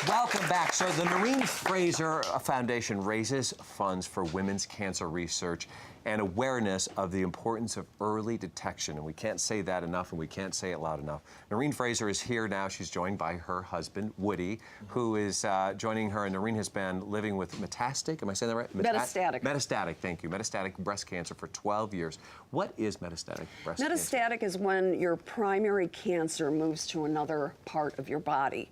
Welcome back. So the Noreen Fraser Foundation raises funds for women's cancer research and awareness of the importance of early detection. And we can't say that enough, and we can't say it loud enough. Noreen Fraser is here now. She's joined by her husband, Woody, who is joining her. And Noreen has been living with metastatic, am I saying that right? Metastatic. Metastatic, thank you. Metastatic breast cancer for 12 years. What is metastatic breast cancer? Metastatic is when your primary cancer moves to another part of your body.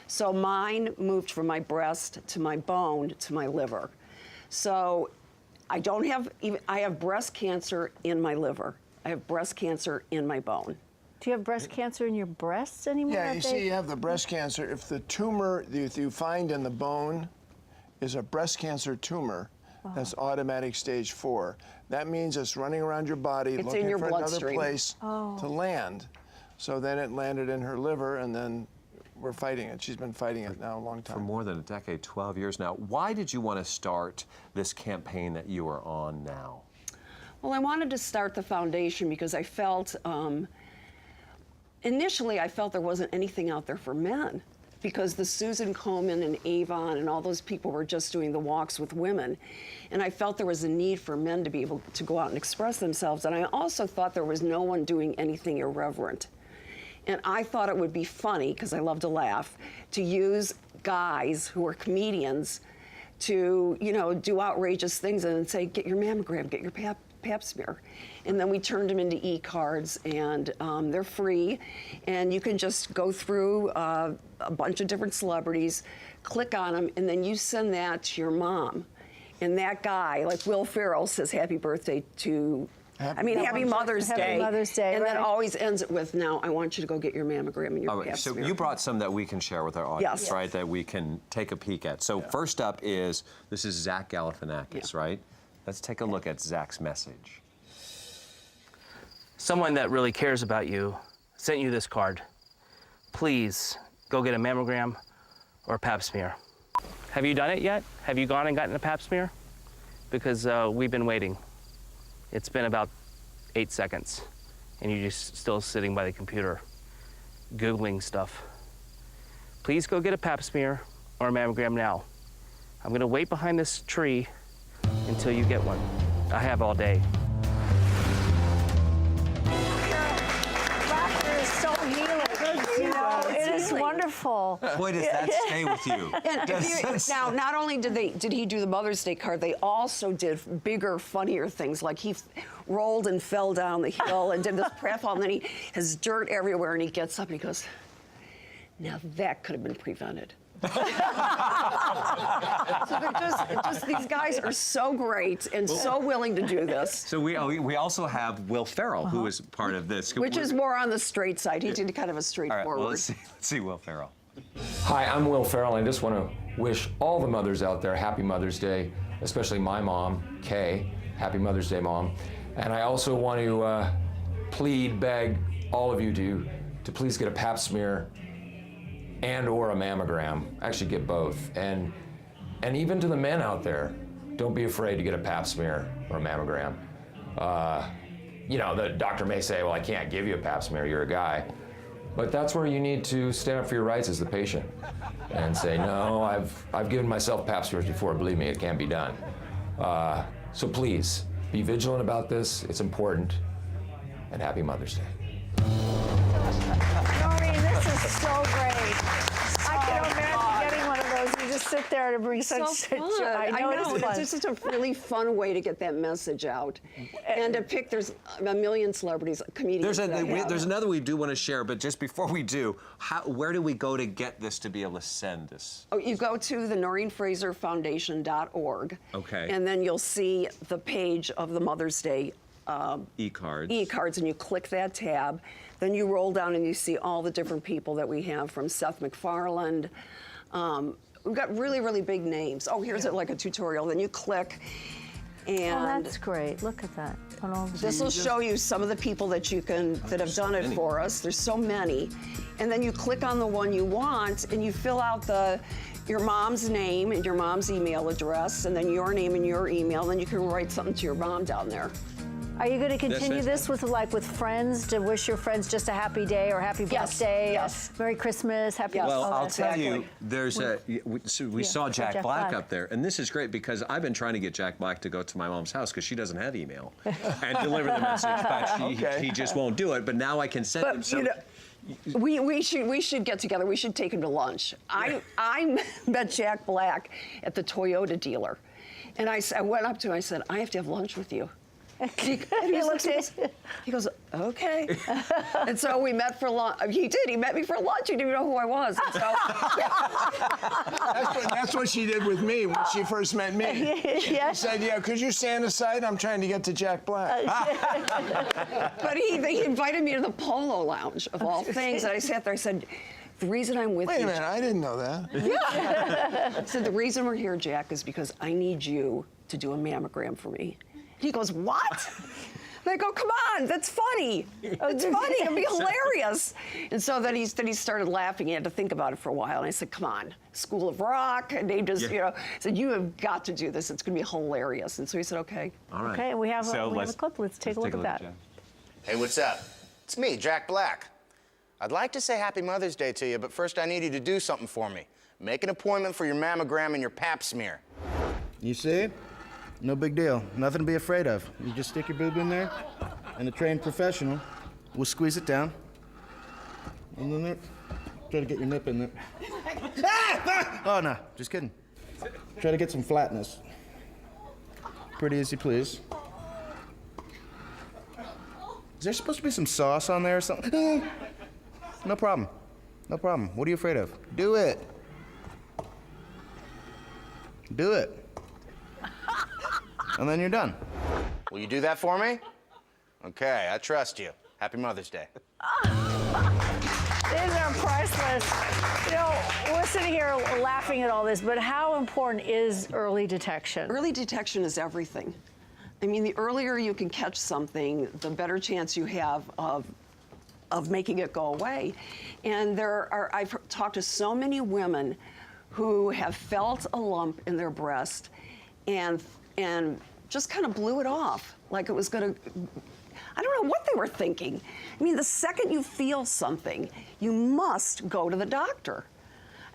So mine moved from my breast to my bone to my liver. So I have breast cancer in my liver. I have breast cancer in my bone. Do you have breast cancer in your breasts anymore? Yeah, you see, you have the breast cancer. If the tumor that you find in the bone is a breast cancer tumor, that's automatic stage 4. That means it's running around your body looking in your for another bloodstream. place to land. So then it landed in her liver, and then we're fighting it. She's been fighting it now a long time. For more than a decade, 12 years now. Why did you want to start this campaign that you are on now? Well, I wanted to start the foundation because I felt, initially I felt there wasn't anything out there for men, because the Susan Komen and Avon and all those people were just doing the walks with women. And I felt there was a need for men to be able to go out and express themselves. And I also thought there was no one doing anything irreverent. And I thought it would be funny, because I love to laugh, to use guys who are comedians to, you know, do outrageous things and say, get your mammogram, get your pap smear. And then we turned them into e-cards, and they're free. And you can just go through a bunch of different celebrities, click on them, and then you send that to your mom. And that guy, like Will Ferrell, says happy birthday to Happy Mother's Day. Happy Mother's Day, and right. then always ends it with, now I want you to go get your mammogram and your pap So smear. you brought some that we can share with our audience, Yes. right, that we can take a peek at. So first up is, this is Zach Galifianakis, right? Let's take a look at Zach's message. Someone that really cares about you sent you this card. Please go get a mammogram or a pap smear. Have you done it yet? Have you gone and gotten a pap smear? Because we've been waiting. It's been about 8 seconds, and you're just still sitting by the computer, Googling stuff. Please go get a pap smear or a mammogram now. I'm gonna wait behind this tree until you get one. I have all day. Laughter is so healing. You know, it is wonderful. Boy, does that stay with you. And now, not only did he do the Mother's Day card, they also did bigger, funnier things. Like he rolled and fell down the hill and did this pratfall, and then he has dirt everywhere, and he gets up and he goes, now that could have been prevented. So these guys are so great and so willing to do this. So we also have Will Ferrell, who is part of this. Which is more on the straight side. He did kind of a straightforward. All right, well, let's see Will Ferrell. Hi, I'm Will Ferrell. I just want to wish all the mothers out there happy Mother's Day, especially my mom, Kay. Happy Mother's Day, Mom. And I also want to beg all of you to please get a pap smear and or a mammogram. Actually get both. And even to the men out there, don't be afraid to get a pap smear or a mammogram. You know, the doctor may say, well, I can't give you a pap smear, you're a guy. But that's where you need to stand up for your rights as the patient and say, no, I've given myself pap smears before, believe me, it can't be done. So please, be vigilant about this, it's important, and happy Mother's Day. Noreen, this is so great. I can imagine getting one of those. You just sit there and bring such joy. I know, it's fun. it's just a really fun way to get that message out. And to pick, there's a million celebrities, comedians. There's another we do want to share, but just before we do, where do we go to get this to be able to send this? Oh, you go to the NoreenFraserFoundation.org. Okay. And then you'll see the page of the Mother's Day e-cards, and you click that tab. Then you roll down and you see all the different people that we have, from Seth MacFarlane. We've got really, really big names. Oh, here's it like a tutorial. Then you click, and Oh, that's great. Look at that. this will show you some of the people that that have done it for us. There's so many. And then you click on the one you want, and you fill out your mom's name and your mom's email address, and then your name and your email. Then you can write something to your mom down there. Are you going to continue That's this with friends to wish your friends just a happy day or happy birthday? yes. Merry Christmas, happy. Yes. Well, all I'll that tell stuff. you, we saw Jack Jack Black Black. up there, and this is great because I've been trying to get Jack Black to go to my mom's house because she doesn't have email and deliver the message, but he just won't do it. But now I can send him But, some. we should get together. We should take him to lunch. I met Jack Black at the Toyota dealer, and I went up to him. I said, I have to have lunch with you. He goes, okay. And so we met for lunch. He did. He met me for lunch. He didn't even know who I was. And so, That's what she did with me when she first met me. She said, yeah, could you stand aside? I'm trying to get to Jack Black. but he invited me to the Polo Lounge, of all things. And I sat there. I said, the reason I'm with Wait you. a minute, I didn't know that. I said, the reason we're here, Jack, is because I need you to do a mammogram for me. He goes, what? And I go, come on, that's funny. It's funny, it'll be hilarious. And so then he started laughing. He had to think about it for a while. And I said, come on, School of Rock. And they just, said, you have got to do this. It's going to be hilarious. And so he said, okay. All right. Okay, we have a clip. Let's take a look at that. Jack. Hey, what's up? It's me, Jack Black. I'd like to say Happy Mother's Day to you, but first I need you to do something for me. Make an appointment for your mammogram and your pap smear. You see? No big deal. Nothing to be afraid of. You just stick your boob in there, and a trained professional will squeeze it down. And then try to get your nip in there. Oh, no, just kidding. Try to get some flatness. Pretty as you please. Is there supposed to be some sauce on there or something? No problem. No problem. What are you afraid of? Do it. Do it. And then you're done. Will you do that for me? Okay, I trust you. Happy Mother's Day. These are priceless. You know, we're sitting here laughing at all this, but how important is early detection? Early detection is everything. I mean, the earlier you can catch something, the better chance you have of making it go away. And I've talked to so many women who have felt a lump in their breast and just kind of blew it off, like it was gonna, I don't know what they were thinking. I mean, the second you feel something, you must go to the doctor.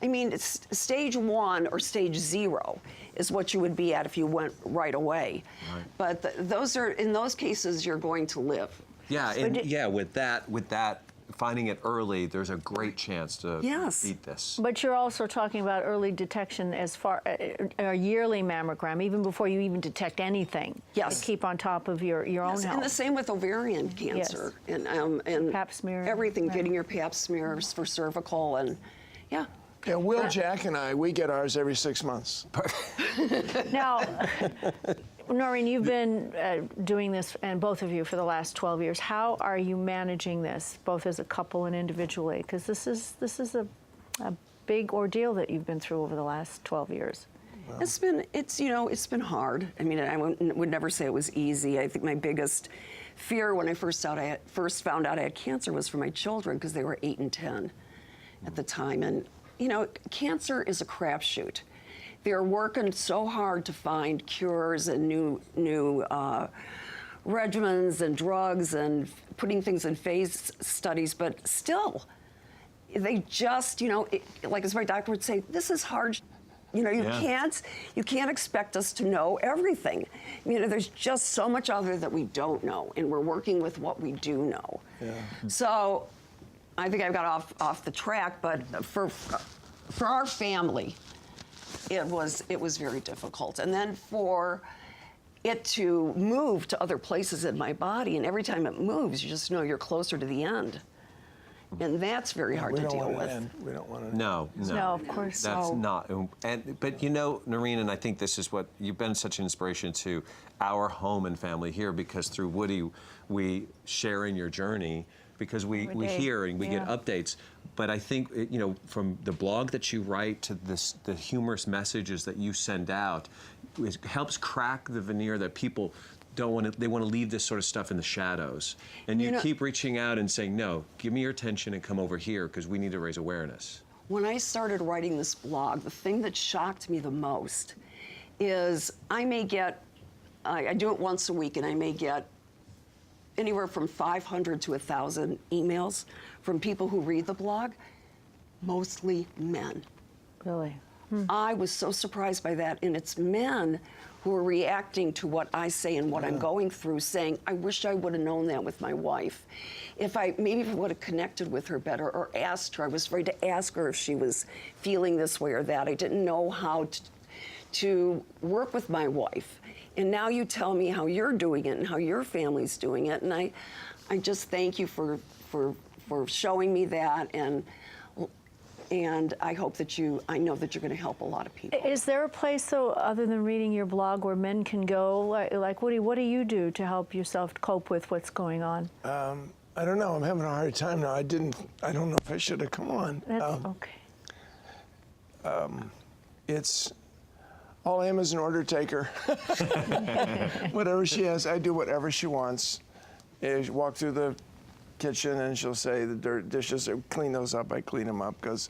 I mean, it's stage 1 or stage 0 is what you would be at if you went right away. Right. But those are, in those cases, you're going to live. Yeah, and with that, finding it early, there's a great chance to beat this. But you're also talking about early detection as far a yearly mammogram, even before you even detect anything. Yes. To keep on top of your own health. And the same with ovarian cancer and pap smear. Everything, getting your pap smears for cervical and Yeah, Will, Jack, and we get ours every 6 months. Now, Noreen, you've been doing this, and both of you, for the last 12 years. How are you managing this, both as a couple and individually? Because this is a big ordeal that you've been through over the last 12 years. Well, it's been hard. I mean, I would never say it was easy. I think my biggest fear when I first found out I had cancer was for my children, because they were 8 and 10 at the time. And cancer is a crapshoot. They're working so hard to find cures and new regimens and drugs and putting things in phase studies, but still, they just, like as my doctor would say, this is hard. You can't expect us to know everything. There's just so much other that we don't know, and we're working with what we do know. Yeah. So I think I've got off the track, but for our family, it was very difficult. And then for it to move to other places in my body, and every time it moves, you just know you're closer to the end. And that's very hard to deal with. We don't want to. No, of course. That's not. But Noreen, and I think this is what you've been such an inspiration to our home and family here, because through Woody, we share in your journey, because we hear and we get updates. But I think from the blog that you write to the humorous messages that you send out, it helps crack the veneer that people don't want to. They want to leave this sort of stuff in the shadows, and you keep reaching out and saying, "No, give me your attention and come over here, because we need to raise awareness." When I started writing this blog, the thing that shocked me the most is I do it once a week, and I may get anywhere from 500 to 1,000 emails from people who read the blog, mostly men. Really? I was so surprised by that, and it's men who are reacting to what I say and what I'm going through, saying, I wish I would have known that with my wife. If I would have connected with her better or asked her. I was afraid to ask her if she was feeling this way or that. I didn't know how to work with my wife. And now you tell me how you're doing it and how your family's doing it, and I just thank you for showing me that, and I hope that I know that you're going to help a lot of people. Is there a place, though, other than reading your blog, where men can go? Like Woody, what do you do to help yourself cope with what's going on? I don't know. I'm having a hard time now. I don't know if I should have come on. That's okay. It's all I am is an order taker. Whatever she has, I do whatever she wants. She walk through the kitchen and she'll say the dirt dishes, clean those up. I clean them up because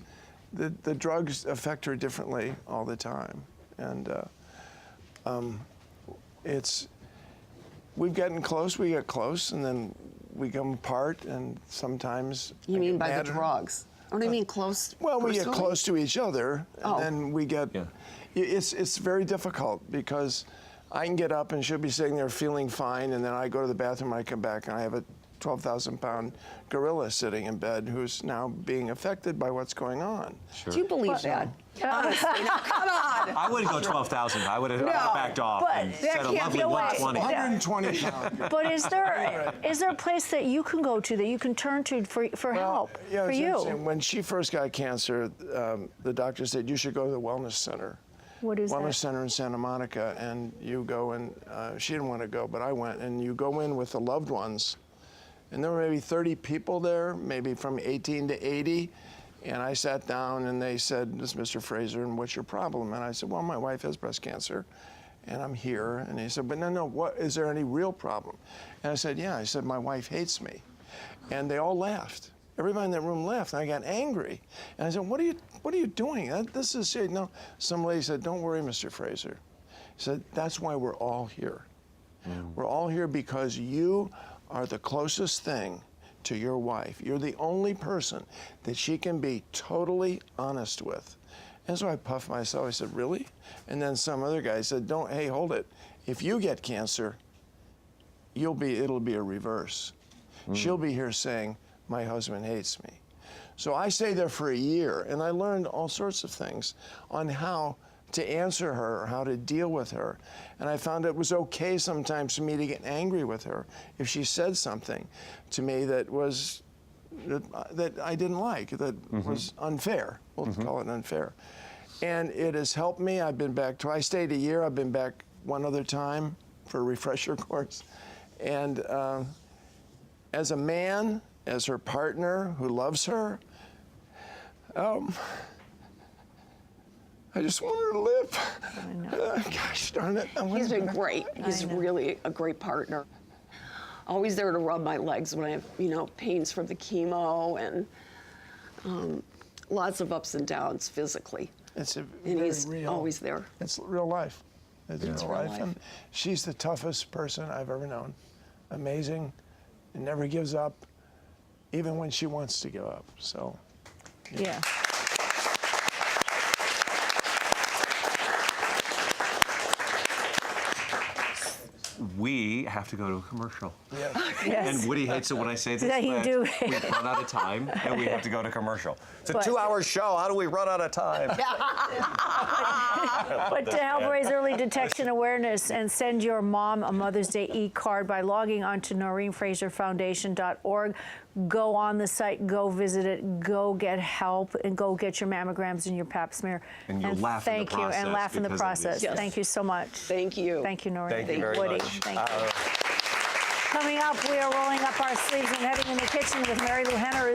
the drugs affect her differently all the time, and we've gotten close. We get close, and then we come apart, and sometimes. You mean by the drugs? Or do you mean close? Well, we get personally? close to each other, and then we get. Yeah. It's very difficult because I can get up and she'll be sitting there feeling fine, and then I go to the bathroom, I come back, and I have a 12,000-pound gorilla sitting in bed who's now being affected by what's going on. Sure. Do you believe that? Honestly, now, come on. I wouldn't go 12,000. I would have backed off but and that said a can't be lovely the way. 120. 120 pounds. But is there a place that you can go to, that you can turn to for help, Yeah, for it's you? interesting. When she first got cancer, the doctor said, you should go to the wellness center. What is Wellness that? Center in Santa Monica, and you go and she didn't want to go, but I went, and you go in with the loved ones, and there were maybe 30 people there, maybe from 18 to 80, and I sat down and they said, this is Mr. Fraser, and what's your problem? And I said, well, my wife has breast cancer, and I'm here. And he said, but no, what, is there any real problem? And I said, yeah. I said, my wife hates me. And they all laughed. Everybody in that room laughed, and I got angry. And I said, what are you doing? This is shit. No, some lady said, don't worry, Mr. Fraser. He said, that's why we're all here. We're all here because you are the closest thing to your wife. You're the only person that she can be totally honest with. And so I puffed myself. I said, really? And then some other guy said, hey, hold it. If you get cancer, it'll be a reverse. She'll be here saying, my husband hates me. So I stayed there for a year, and I learned all sorts of things on how to answer her or how to deal with her. And I found it was okay sometimes for me to get angry with her if she said something to me that I didn't like, that was unfair. We'll call it unfair. And it has helped me. I've been back I stayed a year. I've been back one other time for a refresher course. And as a man, as her partner who loves her, I just want her to live. I know. Gosh darn it. He's been great. He's really a great partner. Always there to rub my legs when I have, pains from the chemo, and lots of ups and downs physically. It's And very he's real. always there. It's real life. It's real real life. life. And she's the toughest person I've ever known. Amazing. And never gives up, even when she wants to give up. So. Yeah. We have to go to a commercial. Yeah. Yes. And Woody hates it when I say this. Yeah, you but do. We've run out of time, and we have to go to commercial. It's a But- 2-hour show. How do we run out of time? But to help raise early detection awareness and send your mom a Mother's Day e-card by logging on to NoreenFraserFoundation.org. Go on the site, go visit it, go get help, and go get your mammograms and your pap smear. And you'll laugh in the thank you, and process laugh in the because of process. these. Yes. Thank you so much. Thank you. Thank you, Noreen. Thank you very Woody. much. Thank you. Coming up, we are rolling up our sleeves and heading in the kitchen with Mary Lou Henner.